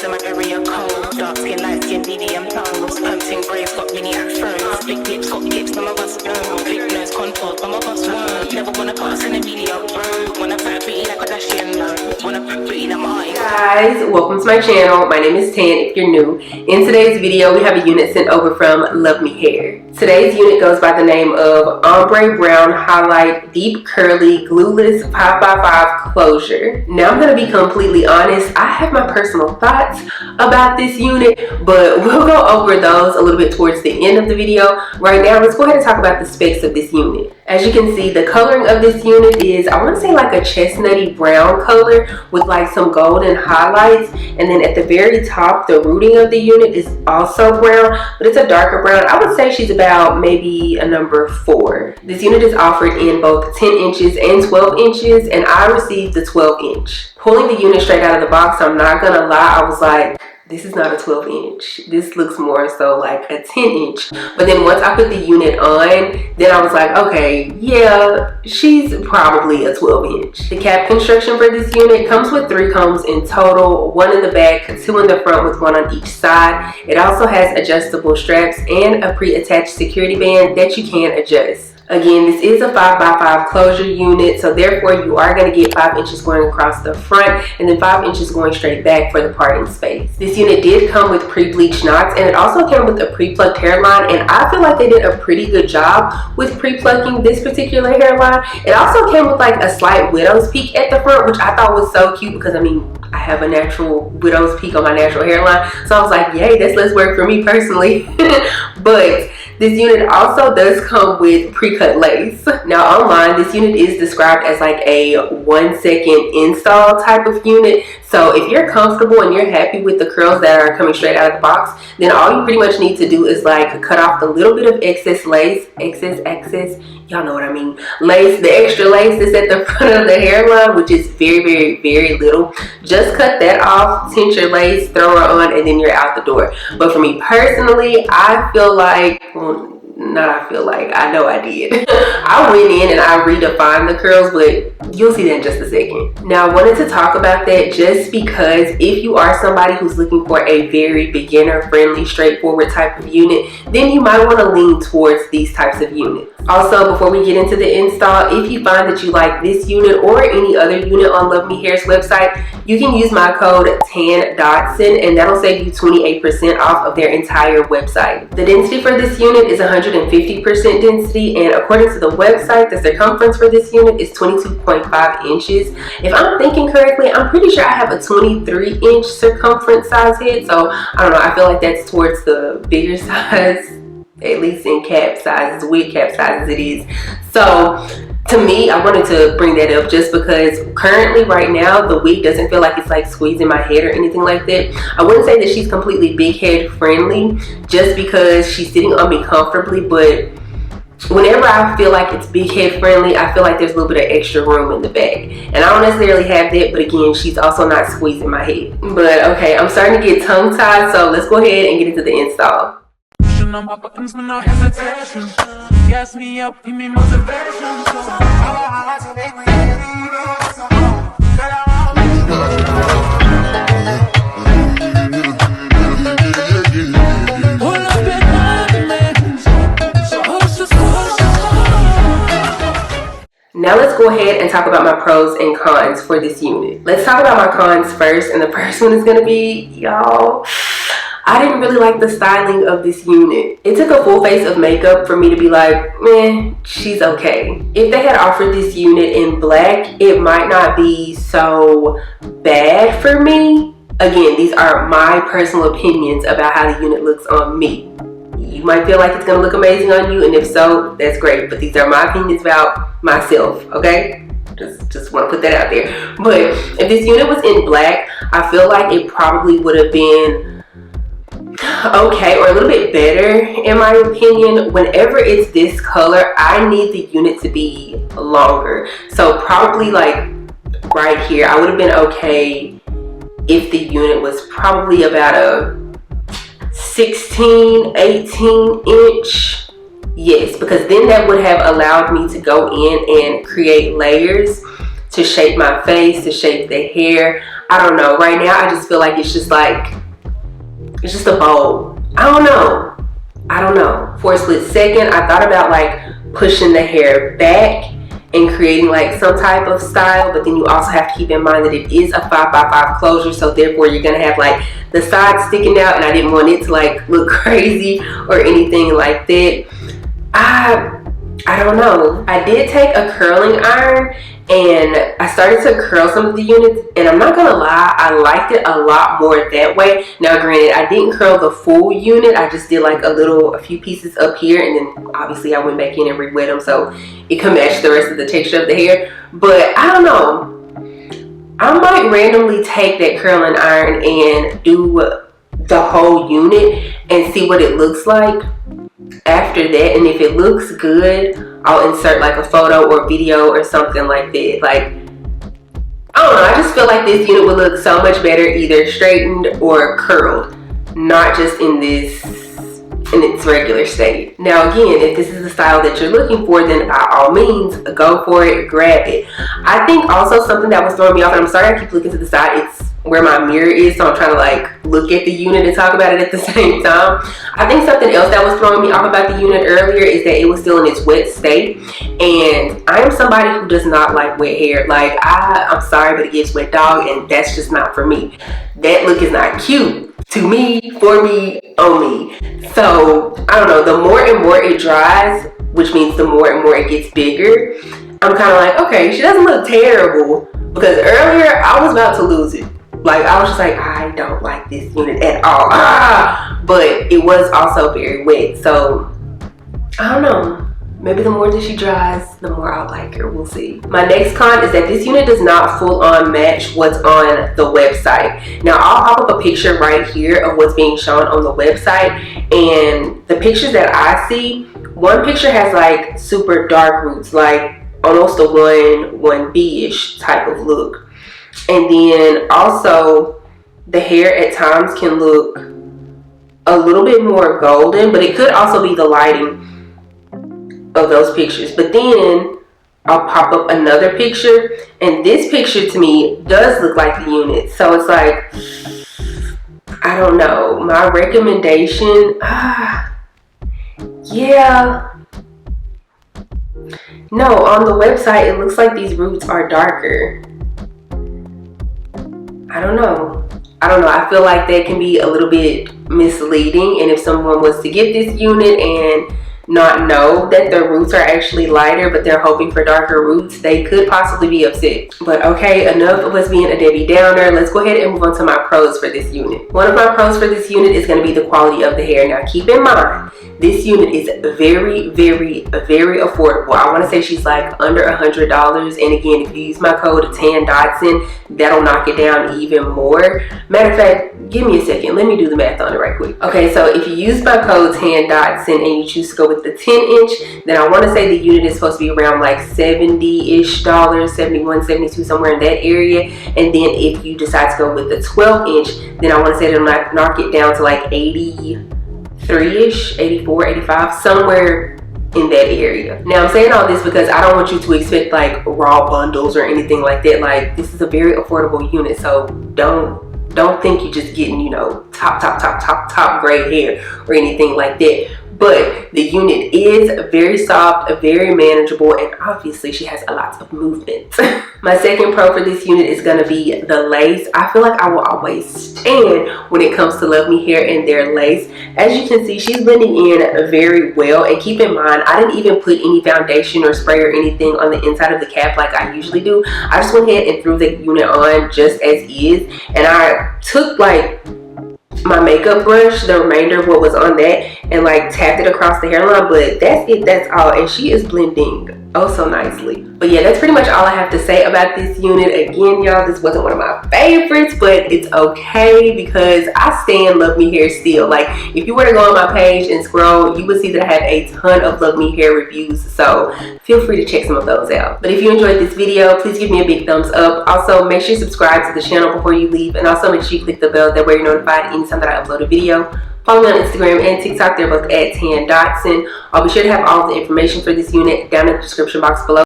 in my area cold. Dark skin, light skin, medium tones. Pumping braids, got mini afros. Big lips, got lips, some of us know. Big nose, contours, some of us won't. Never wanna put us in a media road. Wanna put pretty like a Kardashian, no. Wanna put pretty like my guys, welcome to my channel. My name is Tan if you're new. In today's video, we have a unit sent over from Luvme Hair. Today's unit goes by the name of Ombre Brown Highlight Deep Curly Glueless 5x5 Closure. Now I'm going to be completely honest, I have my personal thoughts about this unit, but we'll go over those a little bit towards the end of the video. Right now, let's go ahead and talk about the specs of this unit. As you can see, the coloring of this unit is, I want to say like a chestnutty brown color with like some golden highlights, and then at the very top, the rooting of the unit is also brown, but it's a darker brown. I would say she's about maybe a number 4. This unit is offered in both 10 inches and 12 inches, and I received the 12 inch. Pulling the unit straight out of the box, I'm not gonna lie, I was like, this is not a 12 inch. This looks more so like a 10 inch. But then once I put the unit on, then I was like, okay, yeah, she's probably a 12 inch. The cap construction for this unit comes with 3 combs in total, 1 in the back, 2 in the front with 1 on each side. It also has adjustable straps and a pre-attached security band that you can adjust. Again, this is a 5x5 closure unit, so therefore you are going to get 5 inches going across the front and then 5 inches going straight back for the parting space. This unit did come with pre-bleached knots, and it also came with a pre-plucked hairline, and I feel like they did a pretty good job with pre-plucking this particular hairline. It also came with like a slight widow's peak at the front, which I thought was so cute because I mean, I have a natural widow's peak on my natural hairline, so I was like, yay, that's less work for me personally. But this unit also does come with pre-cut lace. Now online, this unit is described as like a 1-second install type of unit. So if you're comfortable and you're happy with the curls that are coming straight out of the box, then all you pretty much need to do is like cut off the little bit of excess lace, y'all know what I mean, lace, the extra lace that's at the front of the hairline, which is very little. Just cut that off, tint your lace, throw her on, and then you're out the door. But for me personally, I feel like, well, I know I did. I went in and I redefined the curls, but you'll see that in just a second. Now I wanted to talk about that just because if you are somebody who's looking for a very beginner friendly, straightforward type of unit, then you might want to lean towards these types of units. Also, before we get into the install, if you find that you like this unit or any other unit on Luvme Hair's website, you can use my code TANDOTSON and that'll save you 28% off of their entire website. The density for this unit is 150% density, and according to the website, the circumference for this unit is 22.5 inches. If I'm thinking correctly, I'm pretty sure I have a 23-inch circumference size head, so I don't know, I feel like that's towards the bigger size, at least in cap sizes, wig cap sizes it is. So to me, I wanted to bring that up just because currently right now the wig doesn't feel like it's like squeezing my head or anything like that. I wouldn't say that she's completely big head friendly just because she's sitting on me comfortably, but whenever I feel like it's big head friendly, I feel like there's a little bit of extra room in the back, and I don't necessarily have that, but again, she's also not squeezing my head. But okay, I'm starting to get tongue tied, so let's go ahead and get into the install. On my buttons with no hesitation. Gas me up, give me motivation. Now let's go ahead and talk about my pros and cons for this unit. Let's talk about my cons first, and the first one is gonna be, y'all, I didn't really like the styling of this unit. It took a full face of makeup for me to be like, meh, she's okay. If they had offered this unit in black, it might not be so bad for me. Again, these are my personal opinions about how the unit looks on me. You might feel like it's gonna look amazing on you, and if so, that's great. But these are my opinions about myself, okay? Just want to put that out there. But if this unit was in black, I feel like it probably would have been okay, or a little bit better in my opinion. Whenever it's this color, I need the unit to be longer. So probably like right here, I would have been okay if the unit was probably about a 16, 18 inch. Yes, because then that would have allowed me to go in and create layers to shape my face, to shape the hair. I don't know. Right now, I just feel like it's just a bowl. I don't know. For a split second, I thought about like pushing the hair back and creating like some type of style, but then you also have to keep in mind that it is a 5x5 closure, so therefore you're gonna have like the sides sticking out, and I didn't want it to like look crazy or anything like that. I don't know. I did take a curling iron and I started to curl some of the units, and I'm not gonna lie, I liked it a lot more that way. Now granted, I didn't curl the full unit, I just did like a few pieces up here, and then obviously I went back in and re-wet them so it could match the rest of the texture of the hair. But I don't know, I might randomly take that curling iron and do the whole unit and see what it looks like after that, and if it looks good, I'll insert like a photo or video or something like that. Like, I don't know, I just feel like this unit would look so much better either straightened or curled, not just in its regular state. Now again, if this is the style that you're looking for, then by all means, go for it, grab it. I think also something that was throwing me off, and I'm sorry I keep looking to the side, it's where my mirror is, so I'm trying to like look at the unit and talk about it at the same time. I think something else that was throwing me off about the unit earlier is that it was still in its wet state, and I am somebody who does not like wet hair. Like, I'm sorry, but it gets wet dog, and that's just not for me. That look is not cute to me, for me, on me. So I don't know, the more and more it dries, which means the more and more it gets bigger, I'm kind of like, okay, she doesn't look terrible, because earlier I was about to lose it. Like, I was just like, I don't like this unit at all. But it was also very wet. So, I don't know. Maybe the more that she dries, the more I'll like her. We'll see. My next con is that this unit does not full on match what's on the website. Now, I'll pop up a picture right here of what's being shown on the website. And the pictures that I see, one picture has like super dark roots, like almost a 1B-ish type of look. And then also the hair at times can look a little bit more golden, but it could also be the lighting of those pictures. But then I'll pop up another picture, and this picture to me does look like the unit. So it's like, I don't know. My recommendation, yeah. No, on the website it looks like these roots are darker. I don't know. I feel like that can be a little bit misleading, and if someone was to get this unit and not know that the roots are actually lighter but they're hoping for darker roots, they could possibly be upset. But okay, enough of us being a Debbie Downer. Let's go ahead and move on to my pros for this unit. One of my pros for this unit is going to be the quality of the hair. Now keep in mind, this unit is very, very, very affordable. I want to say she's like under $100, and again, if you use my code TAN-DOTSON, that'll knock it down even more. Matter of fact, give me a second, let me do the math on it right quick. Okay, so if you use my code TAN-DOTSON and you choose to go with the 10-inch, then I want to say the unit is supposed to be around like $70-ish, 71, 72, somewhere in that area. And then if you decide to go with the 12-inch, then I want to say it'll knock it down to like 83-ish, 84, 85, somewhere in that area. Now I'm saying all this because I don't want you to expect like raw bundles or anything like that. Like, this is a very affordable unit, so don't think you're just getting, you know, top grade hair or anything like that. But the unit is very soft, very manageable, and obviously she has a lot of movement. My second pro for this unit is going to be the lace. I feel like I will always stand when it comes to Luvme Hair and their lace. As you can see, she's blending in very well, and keep in mind, I didn't even put any foundation or spray or anything on the inside of the cap like I usually do. I just went ahead and threw the unit on just as is, and I took like my makeup brush, the remainder of what was on that, and like tapped it across the hairline, but that's it, that's all. And she is blending oh so nicely. But yeah, that's pretty much all I have to say about this unit. Again, y'all, this wasn't one of my favorites, but it's okay because I stand Luvme Hair still. Like, if you were to go on my page and scroll, you would see that I have a ton of Luvme Hair reviews, so feel free to check some of those out. But if you enjoyed this video, please give me a big thumbs up. Also, make sure you subscribe to the channel before you leave, and also make sure you click the bell, that way you're notified anytime that I upload a video. Follow me on Instagram and TikTok. They're both at TAN-DOTSON. I'll be sure to have all the information for this unit down in the description box below.